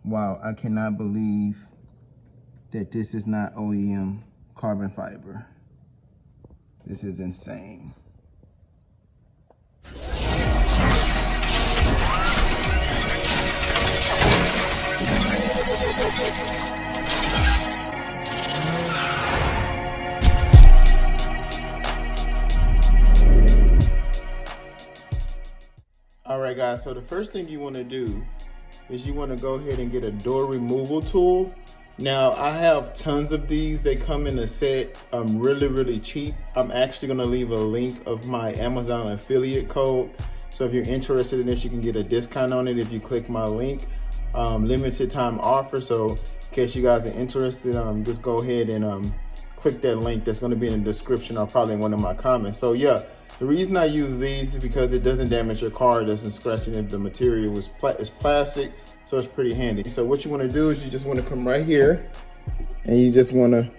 Wow, I cannot believe that this is not OEM carbon fiber. This is insane. All right, guys, so the first thing you want to do is you want to go ahead and get a door removal tool. Now, I have tons of these. They come in a set, really cheap. I'm actually going to leave a link of my Amazon affiliate code. So if you're interested in this, you can get a discount on it if you click my link. Limited time offer. So in case you guys are interested, just go ahead and click that link that's going to be in the description or probably in one of my comments. So yeah, the reason I use these is because it doesn't damage your car, it doesn't scratch it if the material is plastic, so it's pretty handy. So what you want to do is you just want to come right here and you just want to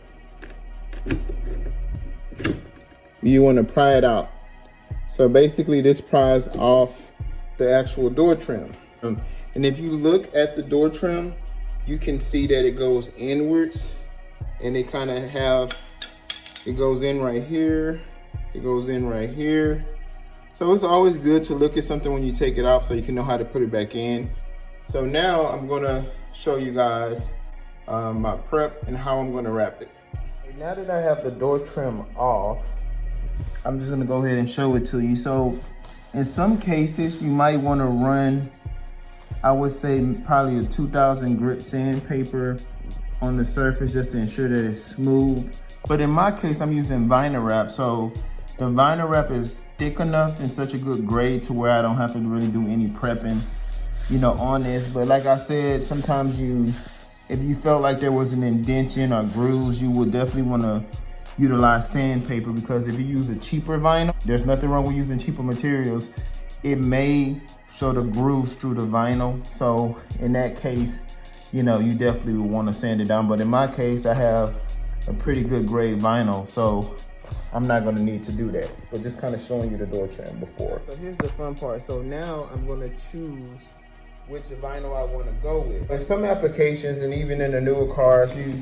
pry it out. So basically this pries off the actual door trim. And if you look at the door trim, you can see that it goes inwards and it kind of it goes in right here. It goes in right here. So it's always good to look at something when you take it off so you can know how to put it back in. So now I'm gonna show you guys my prep and how I'm gonna wrap it. Now that I have the door trim off, I'm just gonna go ahead and show it to you. So in some cases, you might wanna run, I would say probably a 2000 grit sandpaper on the surface just to ensure that it's smooth. But in my case, I'm using vinyl wrap. So the vinyl wrap is thick enough and such a good grade to where I don't have to really do any prepping, you know, on this. But like I said, sometimes if you felt like there was an indentation or grooves, you would definitely want to utilize sandpaper, because if you use a cheaper vinyl, there's nothing wrong with using cheaper materials. It may show the grooves through the vinyl. So in that case, you know, you definitely would want to sand it down. But in my case, I have a pretty good grade vinyl, so I'm not going to need to do that, but just kind of showing you the door trim before. So here's the fun part. So now I'm going to choose which vinyl I want to go with. In some applications, and even in the newer cars, you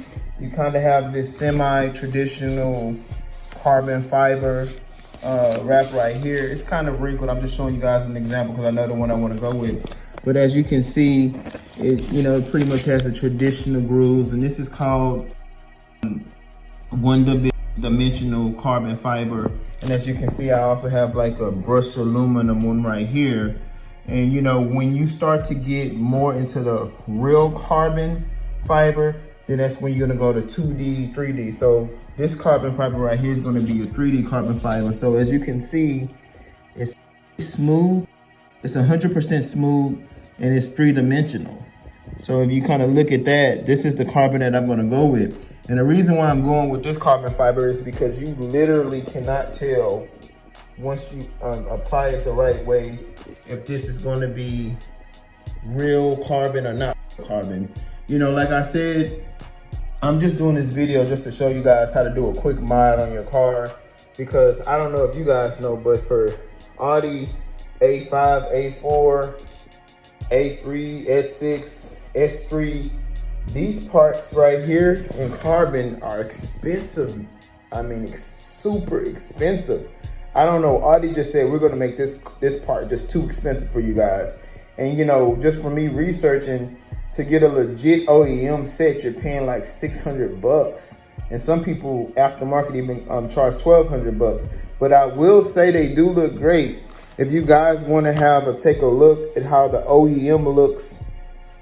kind of have this semi-traditional carbon fiber wrap right here. It's kind of wrinkled. I'm just showing you guys an example because I know the one I want to go with. But as you can see, it pretty much has the traditional grooves, and this is called one-dimensional carbon fiber. And as you can see, I also have like a brushed aluminum one right here. And you know, when you start to get more into the real carbon fiber, then that's when you're gonna go to 2D, 3D. So this carbon fiber right here is gonna be a 3D carbon fiber. So as you can see, it's smooth, it's 100% smooth, and it's 3-dimensional. So if you kind of look at that, this is the carbon that I'm gonna go with. And the reason why I'm going with this carbon fiber is because you literally cannot tell once you apply it the right way if this is going to be real carbon or not carbon. You know, like I said, I'm just doing this video just to show you guys how to do a quick mod on your car, because I don't know if you guys know, but for Audi A5, A4, A3, S6, S3, these parts right here in carbon are expensive. I mean, super expensive. I don't know, Audi just said we're gonna make this part just too expensive for you guys. And you know, just for me researching, to get a legit OEM set, you're paying like 600 bucks. And some people aftermarket even charge 1,200 bucks. But I will say they do look great. If you guys wanna take a look at how the OEM looks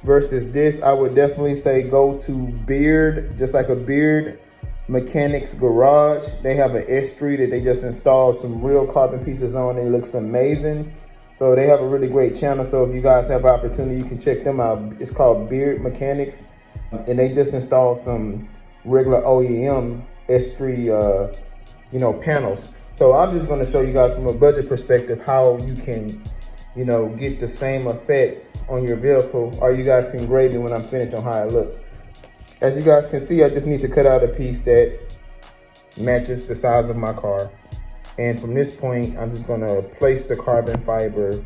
versus this, I would definitely say go to Beard, just like a Beard Mechanics Garage. They have an S3 that they just installed some real carbon pieces on. It looks amazing. So they have a really great channel. So if you guys have opportunity, you can check them out. It's called Beard Mechanics. And they just installed some regular OEM S3 panels. So I'm just gonna show you guys from a budget perspective how you can, get the same effect on your vehicle, or you guys can grade me when I'm finished on how it looks. As you guys can see, I just need to cut out a piece that matches the size of my car. And from this point, I'm just gonna place the carbon fiber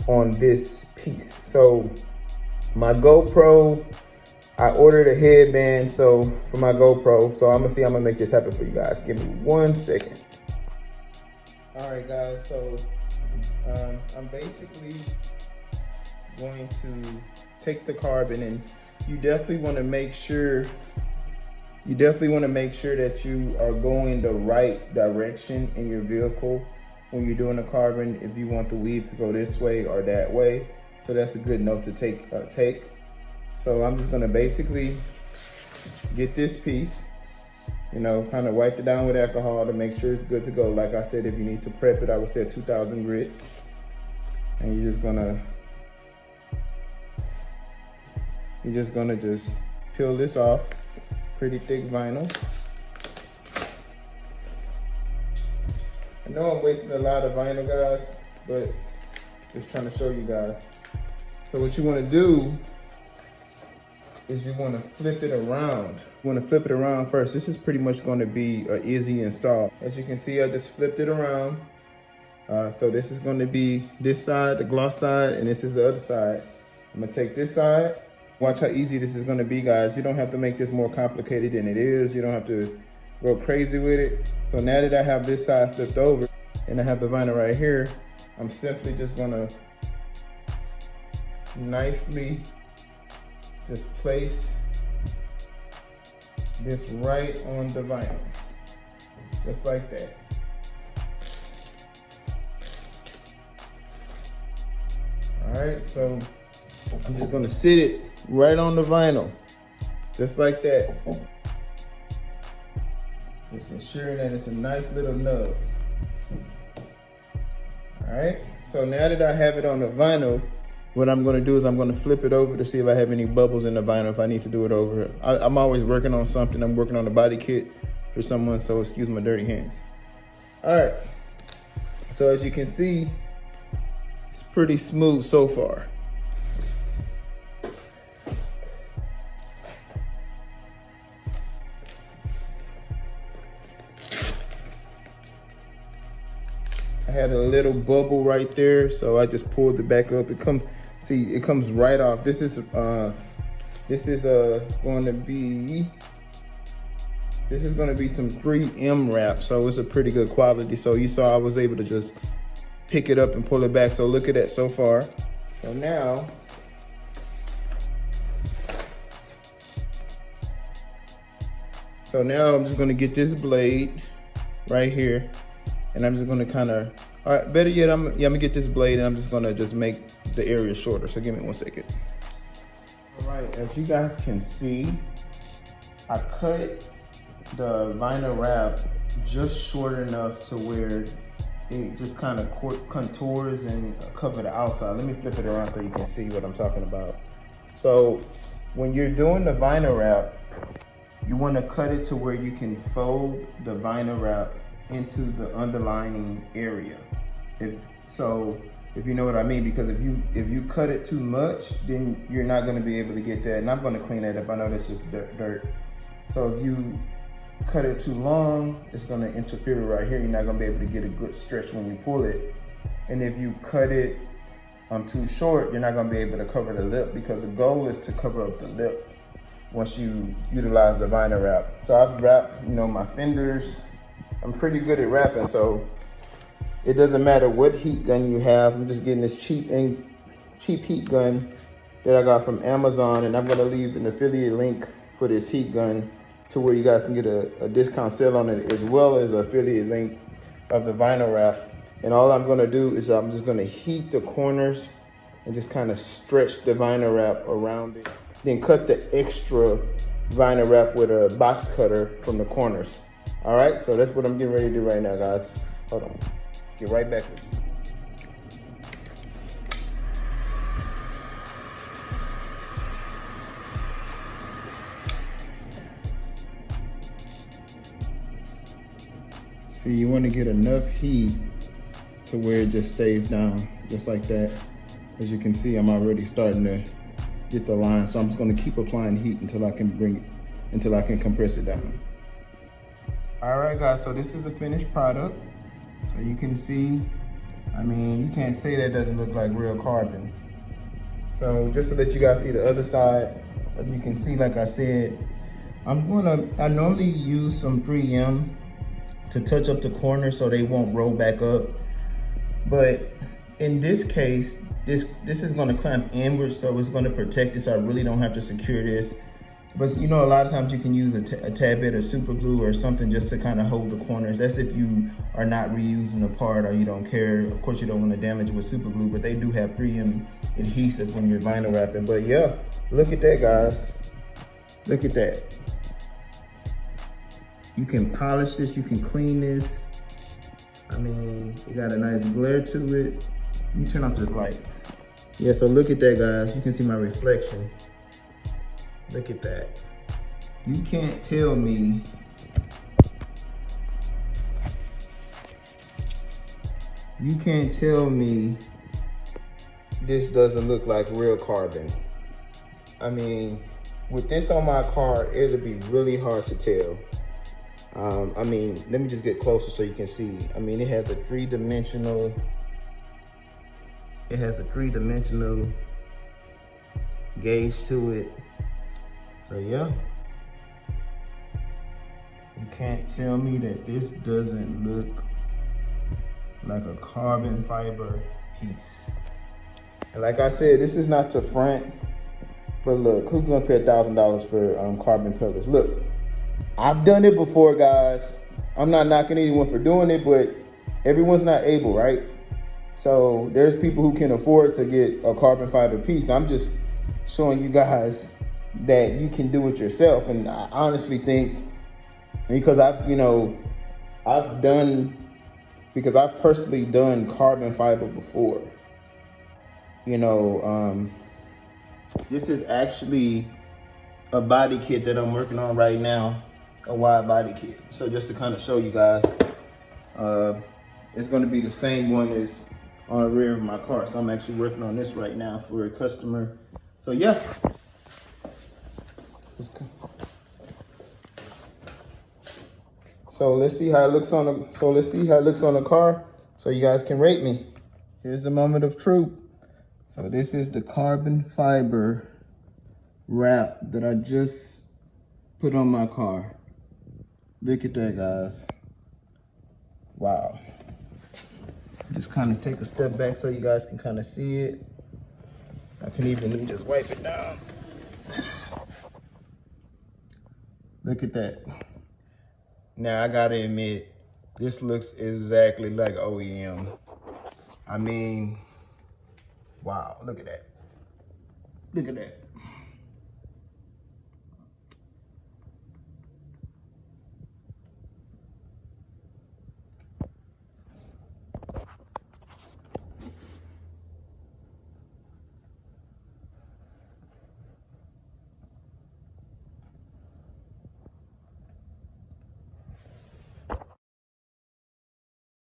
on this piece. So My GoPro, I ordered a headband for my GoPro, so I'm gonna make this happen for you guys. Give me 1 second. All right, guys, so I'm basically going to take the carbon, and you definitely want to make sure that you are going the right direction in your vehicle when you're doing the carbon, if you want the weaves to go this way or that way. So that's a good note to take. So I'm just gonna basically get this piece, you know, kind of wipe it down with alcohol to make sure it's good to go. Like I said, if you need to prep it, I would say 2000 grit. And you're just gonna peel this off. Pretty thick vinyl. I know I'm wasting a lot of vinyl, guys, but just trying to show you guys. So what you want to do is you want to flip it around. You want to flip it around first. This is pretty much going to be an easy install. As you can see, I just flipped it around. So this is going to be this side, the gloss side, and this is the other side. I'm going to take this side. Watch how easy this is going to be, guys. You don't have to make this more complicated than it is. You don't have to go crazy with it. So now that I have this side flipped over and I have the vinyl right here, I'm simply just going to nicely just place this right on the vinyl, just like that. All right, so I'm just gonna sit it right on the vinyl, just like that. Just ensuring that it's a nice little nub. All right, so now that I have it on the vinyl, what I'm gonna do is I'm gonna flip it over to see if I have any bubbles in the vinyl, if I need to do it over. I'm always working on something. I'm working on a body kit for someone, so excuse my dirty hands. All right, so as you can see, it's pretty smooth so far. I had a little bubble right there, so I just pulled it back up. It comes right off. This is going to be some 3M wrap, so it's a pretty good quality. So you saw I was able to just pick it up and pull it back. So look at that so far. So now I'm just going to get this blade right here, and I'm just going to kind of, all right, better yet, I'm gonna get this blade and I'm just gonna make the area shorter. So give me 1 second. All right, as you guys can see, I cut the vinyl wrap just short enough to where it just kind of contours and cover the outside. Let me flip it around so you can see what I'm talking about. So when you're doing the vinyl wrap, you want to cut it to where you can fold the vinyl wrap into the underlining area. If you know what I mean, because if you cut it too much, then you're not going to be able to get that. And I'm going to clean that up. I know that's just dirt. So if you cut it too long, it's going to interfere right here. You're not going to be able to get a good stretch when you pull it. And if you cut it too short, you're not going to be able to cover the lip, because the goal is to cover up the lip once you utilize the vinyl wrap. So I've wrapped, my fenders. I'm pretty good at wrapping, so it doesn't matter what heat gun you have. I'm just getting this cheap heat gun that I got from Amazon, and I'm gonna leave an affiliate link for this heat gun to where you guys can get a discount sale on it, as well as an affiliate link of the vinyl wrap. And all I'm gonna do is I'm just gonna heat the corners and just kind of stretch the vinyl wrap around it. Then cut the extra vinyl wrap with a box cutter from the corners. All right, so that's what I'm getting ready to do right now, guys. Hold on, get right back with you. See, you want to get enough heat to where it just stays down, just like that. As you can see, I'm already starting to get the line, so I'm just going to keep applying heat until I can compress it down. All right, guys, so this is the finished product. So you can see, I mean, you can't say that doesn't look like real carbon. So just to let you guys see the other side, as you can see, like I said, I normally use some 3M to touch up the corners so they won't roll back up. But in this case, this is gonna clamp inward, so it's gonna protect it, so I really don't have to secure this. But you know, a lot of times you can use a tad bit of super glue or something just to kind of hold the corners. That's if you are not reusing the part or you don't care. Of course, you don't want to damage it with super glue, but they do have 3M adhesive when you're vinyl wrapping. But yeah, look at that, guys. Look at that. You can polish this, you can clean this. I mean, it got a nice glare to it. Let me turn off this light. Yeah, so look at that, guys. You can see my reflection. Look at that. You can't tell me this doesn't look like real carbon. I mean, with this on my car, it'll be really hard to tell. I mean, let me just get closer so you can see. I mean, it has a three-dimensional gauge to it. So yeah, you can't tell me that this doesn't look like a carbon fiber piece. And like I said, this is not to front, but look, who's gonna pay $1,000 for carbon pillars? Look, I've done it before, guys. I'm not knocking anyone for doing it, but everyone's not able, right? So there's people who can afford to get a carbon fiber piece. I'm just showing you guys that you can do it yourself. And I honestly think, because I've personally done carbon fiber before. This is actually a body kit that I'm working on right now, a wide body kit. So just to kind of show you guys, it's gonna be the same one as on the rear of my car. So I'm actually working on this right now for a customer. So yeah. So let's see how it looks on the car, so you guys can rate me. Here's the moment of truth. So this is the carbon fiber wrap that I just put on my car. Look at that, guys. Wow. Just kind of take a step back so you guys can kind of see it. Let me just wipe it down. Look at that. Now I gotta admit, this looks exactly like OEM. I mean, wow, look at that. Look at that.